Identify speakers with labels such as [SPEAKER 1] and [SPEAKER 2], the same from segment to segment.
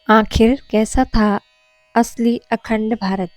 [SPEAKER 1] आखिर कैसा था असली अखंड भारत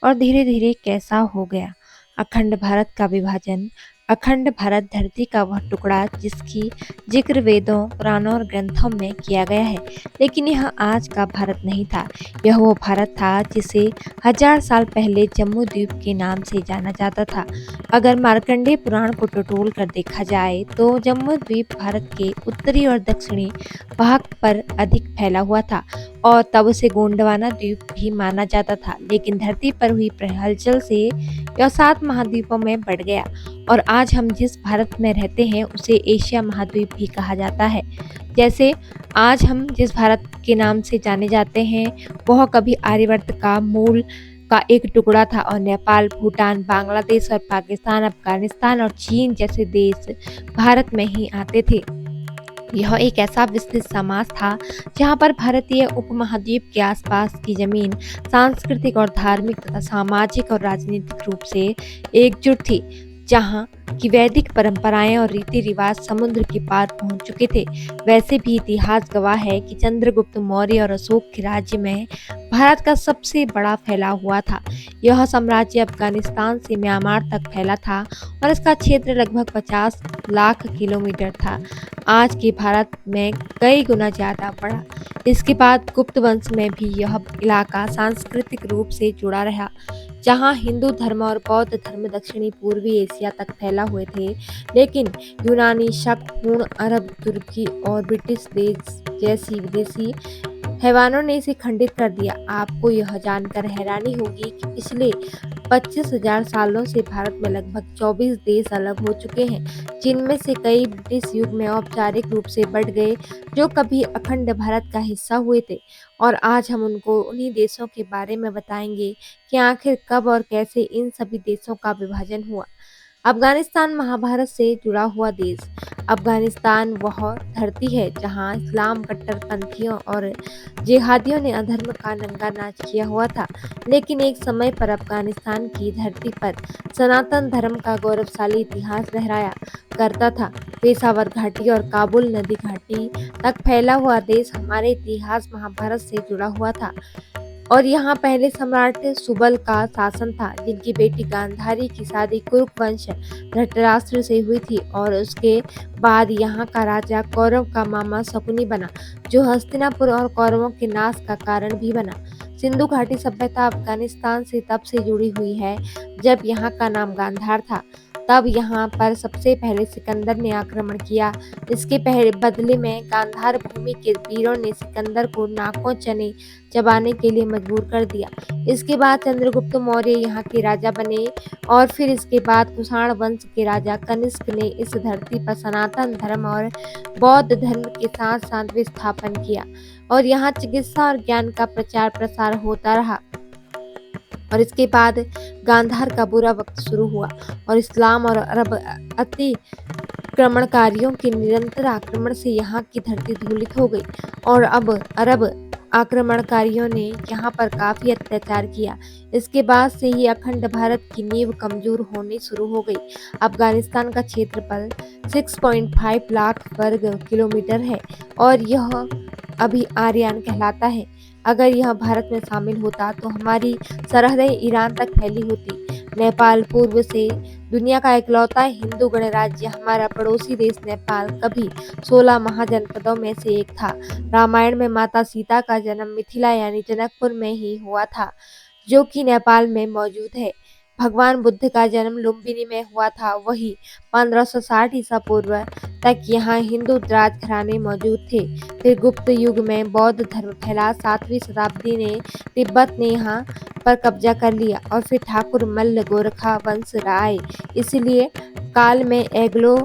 [SPEAKER 1] और धीरे धीरे कैसा हो गया अखंड भारत का विभाजन। अखंड भारत धरती का वह टुकड़ा जिसकी जिक्र वेदों पुराणों और ग्रंथों में किया गया है, लेकिन यह आज का भारत नहीं था। यह वो भारत था जिसे हजार साल पहले जम्मू द्वीप के नाम से जाना जाता था। अगर मार्कंडेय पुराण को टटोल कर देखा जाए तो जम्मू द्वीप भारत के उत्तरी और दक्षिणी भाग पर अधिक फैला हुआ था और तब उसे गोंडवाना द्वीप भी माना जाता था। लेकिन धरती पर हुई हलचल से यह 7 महाद्वीपों में बढ़ गया और आज हम जिस भारत में रहते हैं उसे एशिया महाद्वीप भी कहा जाता है। जैसे आज हम जिस भारत के नाम से जाने जाते हैं वह कभी आर्यवर्त का मूल का एक टुकड़ा था और नेपाल, भूटान, बांग्लादेश और पाकिस्तान, अफगानिस्तान और चीन जैसे देश भारत में ही आते थे। यह एक ऐसा विस्तृत समाज था जहाँ पर भारतीय उपमहाद्वीप के आसपास की जमीन सांस्कृतिक और धार्मिक तथा सामाजिक और राजनीतिक रूप से एकजुट थी, जहाँ की वैदिक परंपराएं और रीति रिवाज समुद्र के पार पहुंच चुके थे। वैसे भी इतिहास गवाह है कि चंद्रगुप्त मौर्य और अशोक के राज्य में भारत का सबसे बड़ा फैलाव हुआ था। यह साम्राज्य अफगानिस्तान से म्यांमार तक फैला था और इसका क्षेत्र लगभग 50 लाख किलोमीटर था। आज के भारत में कई गुना ज्यादा बढ़ा। इसके बाद गुप्त वंश में भी यह इलाका सांस्कृतिक रूप से जुड़ा रहा, जहां हिंदू धर्म और बौद्ध धर्म दक्षिणी पूर्वी एशिया तक फैला हुए थे। लेकिन यूनानी, शक, हूण, अरब, तुर्की और ब्रिटिश देश जैसी विदेशी हैवानों ने इसे खंडित कर दिया। आपको यह जानकर हैरानी होगी कि पिछले 25,000 सालों से भारत में लगभग 24 देश अलग हो चुके हैं, जिनमें से कई ब्रिटिश युग में औपचारिक रूप से बढ़ गए, जो कभी अखंड भारत का हिस्सा हुए थे। और आज हम उनको उन्हीं देशों के बारे में बताएंगे कि आखिर कब और कैसे इन सभी देशों का विभाजन हुआ। अफगानिस्तान महाभारत से जुड़ा हुआ देश। अफगानिस्तान वह धरती है जहां इस्लाम कट्टरपंथियों और जिहादियों ने अधर्म का नंगा नाच किया हुआ था। लेकिन एक समय पर अफगानिस्तान की धरती पर सनातन धर्म का गौरवशाली इतिहास लहराया करता था। पेशावर घाटी और काबुल नदी घाटी तक फैला हुआ देश हमारे इतिहास महाभारत से जुड़ा हुआ था और यहाँ पहले सम्राट सुबल का शासन था, जिनकी बेटी गांधारी की शादी कुरुक वंश धृतराष्ट्र से हुई थी और उसके बाद यहाँ का राजा कौरव का मामा शकुनी बना, जो हस्तिनापुर और कौरवों के नाश का कारण भी बना। सिंधु घाटी सभ्यता अफगानिस्तान से तब से जुड़ी हुई है जब यहाँ का नाम गांधार था। तब यहाँ पर सबसे पहले सिकंदर ने आक्रमण किया। इसके पहले बदले में गांधार भूमि के वीरों ने सिकंदर को नाकों चने चबाने के लिए मजबूर कर दिया। इसके बाद चंद्रगुप्त मौर्य यहाँ के राजा बने और फिर इसके बाद कुषाण वंश के राजा कनिष्क ने इस धरती पर सनातन धर्म और बौद्ध धर्म के साथ साथ विस्थापन किया और यहाँ चिकित्सा और ज्ञान का प्रचार प्रसार होता रहा। और इसके बाद गांधार का बुरा वक्त शुरू हुआ और इस्लाम और अरब अतिक्रमणकारियों के निरंतर आक्रमण से यहाँ की धरती धूलित हो गई और अब अरब आक्रमणकारियों ने यहाँ पर काफी अत्याचार किया। इसके बाद से ही अखंड भारत की नींव कमजोर होनी शुरू हो गई। अफगानिस्तान का क्षेत्रफल 6.5 लाख वर्ग किलोमीटर है और यह अभी आर्यान कहलाता है। अगर यह भारत में शामिल होता तो हमारी सरहदें ईरान तक फैली होती। नेपाल पूर्व से दुनिया का इकलौता हिंदू गणराज्य हमारा पड़ोसी देश नेपाल कभी 16 महाजनपदों में से एक था। रामायण में माता सीता का जन्म मिथिला यानी जनकपुर में ही हुआ था, जो कि नेपाल में मौजूद है। भगवान बुद्ध का जन्म लुम्बिनी में हुआ था। वही 1560 ईसा पूर्व तक यहाँ हिंदू राजघराने मौजूद थे। फिर गुप्त युग में बौद्ध धर्म फैला। 7वीं शताब्दी ने तिब्बत ने यहाँ पर कब्जा कर लिया और फिर ठाकुर मल्ल गोरखा वंश आए। इसलिए काल में एंग्लो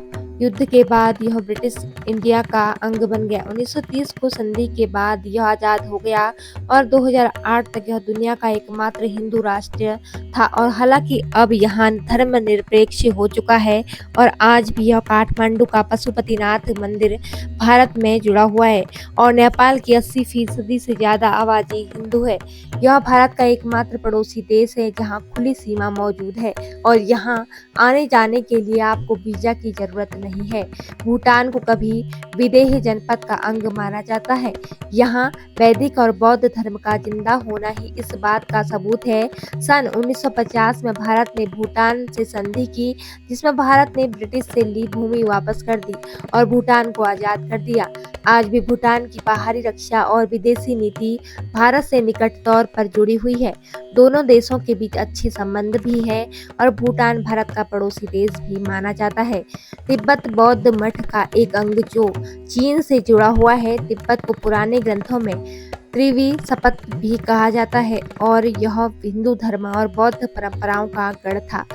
[SPEAKER 1] युद्ध के बाद यह ब्रिटिश इंडिया का अंग बन गया। 1930 को संधि के बाद यह आज़ाद हो गया और 2008 तक यह दुनिया का एकमात्र हिंदू राष्ट्र था। और हालांकि अब यहाँ धर्मनिरपेक्ष हो चुका है और आज भी यह काठमांडू का पशुपतिनाथ मंदिर भारत में जुड़ा हुआ है और नेपाल की 80% से ज्यादा आबादी हिंदू है। यह भारत का एकमात्र पड़ोसी देश है जहाँ खुली सीमा मौजूद है और यहाँ आने जाने के लिए आपको वीजा की जरूरत नहीं है। भूटान को कभी विदेही जनपद का अंग माना जाता है। यहाँ वैदिक और बौद्ध धर्म का जिंदा होना ही इस बात का सबूत है। सन 1950 में भारत ने भूटान से संधि की, जिसमें भारत ने ब्रिटिश से ली भूमि वापस कर दी और भूटान को आजाद कर दिया। आज भी भूटान की बाहरी रक्षा और विदेशी नीति भारत से निकट तौर पर जुड़ी हुई है। दोनों देशों के बीच अच्छे संबंध भी हैं और भूटान भारत का पड़ोसी देश भी माना जाता है। तिब्बत बौद्ध मठ का एक अंग जो चीन से जुड़ा हुआ है। तिब्बत को पुराने ग्रंथों में त्रिवी सपत भी कहा जाता है और यह हिंदू धर्म और बौद्ध परंपराओं का गढ़ था।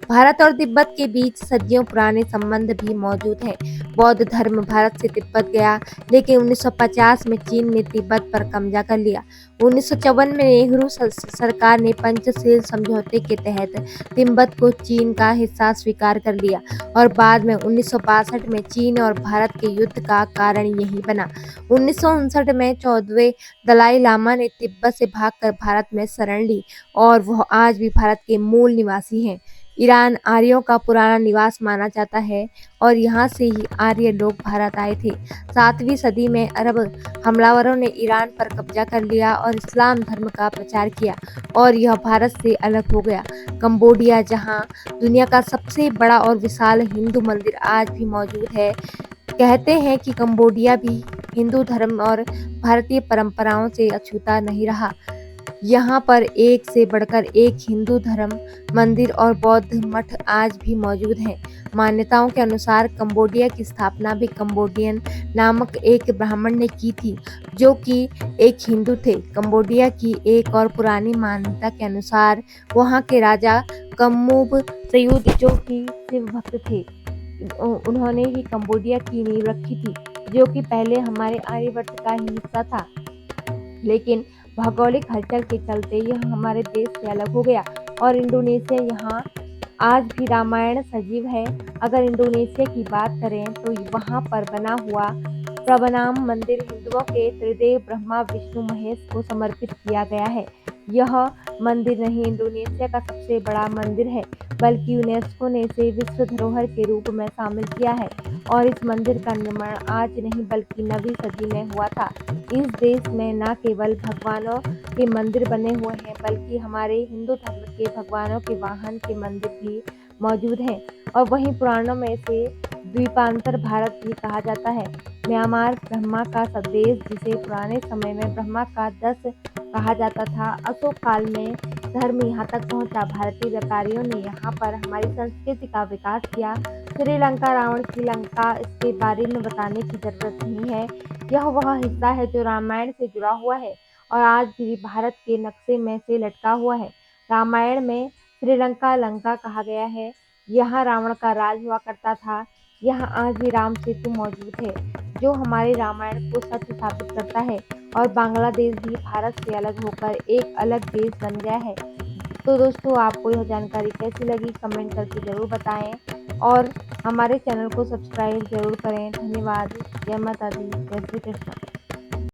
[SPEAKER 1] भारत और तिब्बत के बीच सदियों पुराने संबंध भी मौजूद हैं। बौद्ध धर्म भारत से तिब्बत गया, लेकिन 1950 में चीन ने तिब्बत पर कब्जा कर लिया। 1954 में नेहरू सरकार ने पंचशील समझौते के तहत तिब्बत को चीन का हिस्सा स्वीकार कर लिया और बाद में 1962 में चीन और भारत के युद्ध का कारण यही बना। 1959 में 14वें दलाई लामा ने तिब्बत से भागकर भारत में शरण ली और वह आज भी भारत के मूल निवासी हैं। ईरान आर्यों का पुराना निवास माना जाता है और यहाँ से ही आर्य लोग भारत आए थे। 7वीं सदी में अरब हमलावरों ने ईरान पर कब्जा कर लिया और इस्लाम धर्म का प्रचार किया और यह भारत से अलग हो गया। कंबोडिया, जहाँ दुनिया का सबसे बड़ा और विशाल हिंदू मंदिर आज भी मौजूद है, कहते हैं कि कंबोडिया भी हिंदू धर्म और भारतीय परंपराओं से अछूता नहीं रहा। यहाँ पर एक से बढ़कर एक हिंदू धर्म मंदिर और बौद्ध मठ आज भी मौजूद हैं। मान्यताओं के अनुसार कंबोडिया की स्थापना भी कंबोडियन नामक एक ब्राह्मण ने की थी, जो कि एक हिंदू थे। कंबोडिया की एक और पुरानी मान्यता के अनुसार वहाँ के राजा कम्मुब सयुद, जो कि शिव भक्त थे, उन्होंने ही कंबोडिया की नींव रखी थी, जो कि पहले हमारे आर्यवर्त का ही हिस्सा था, लेकिन भौगोलिक हलचल के चलते यह हमारे देश से अलग हो गया और इंडोनेशिया यहाँ आज भी रामायण सजीव है। अगर इंडोनेशिया की बात करें तो वहाँ पर बना हुआ प्रबनाम मंदिर हिंदुओं के त्रिदेव ब्रह्मा विष्णु महेश को समर्पित किया गया है। यह मंदिर नहीं इंडोनेशिया का सबसे बड़ा मंदिर है, बल्कि यूनेस्को ने इसे विश्व धरोहर के रूप में शामिल किया है और इस मंदिर का निर्माण आज नहीं बल्कि 9वीं सदी में हुआ था। इस देश में न केवल भगवानों के मंदिर बने हुए हैं, बल्कि हमारे हिंदू धर्म के भगवानों के वाहन के मंदिर भी मौजूद हैं और वहीं पुराणों में इसे द्वीपांतर भारत भी कहा जाता है। म्यांमार ब्रह्मा का स्वदेश, जिसे पुराने समय में ब्रह्मा का 10 कहा जाता था। अशोक काल में धर्म यहाँ तक पहुँचा। भारतीय व्यापारियों ने यहाँ पर हमारी संस्कृति का विकास किया। श्रीलंका, रावण की लंका, इसके बारे में बताने की जरूरत नहीं है। यह वह हिस्सा है जो रामायण से जुड़ा हुआ है और आज भी भारत के नक्शे में से लटका हुआ है। रामायण में श्रीलंका लंका कहा गया है। यहाँ रावण का राज हुआ करता था। यहाँ आज भी राम सेतु मौजूद है, जो हमारे रामायण को सच साबित करता है और बांग्लादेश भी भारत से अलग होकर एक अलग देश बन गया है। तो दोस्तों, आपको यह जानकारी कैसी लगी कमेंट करके ज़रूर बताएं और हमारे चैनल को सब्सक्राइब जरूर करें। धन्यवाद। जय माता दी, जय श्री कृष्ण।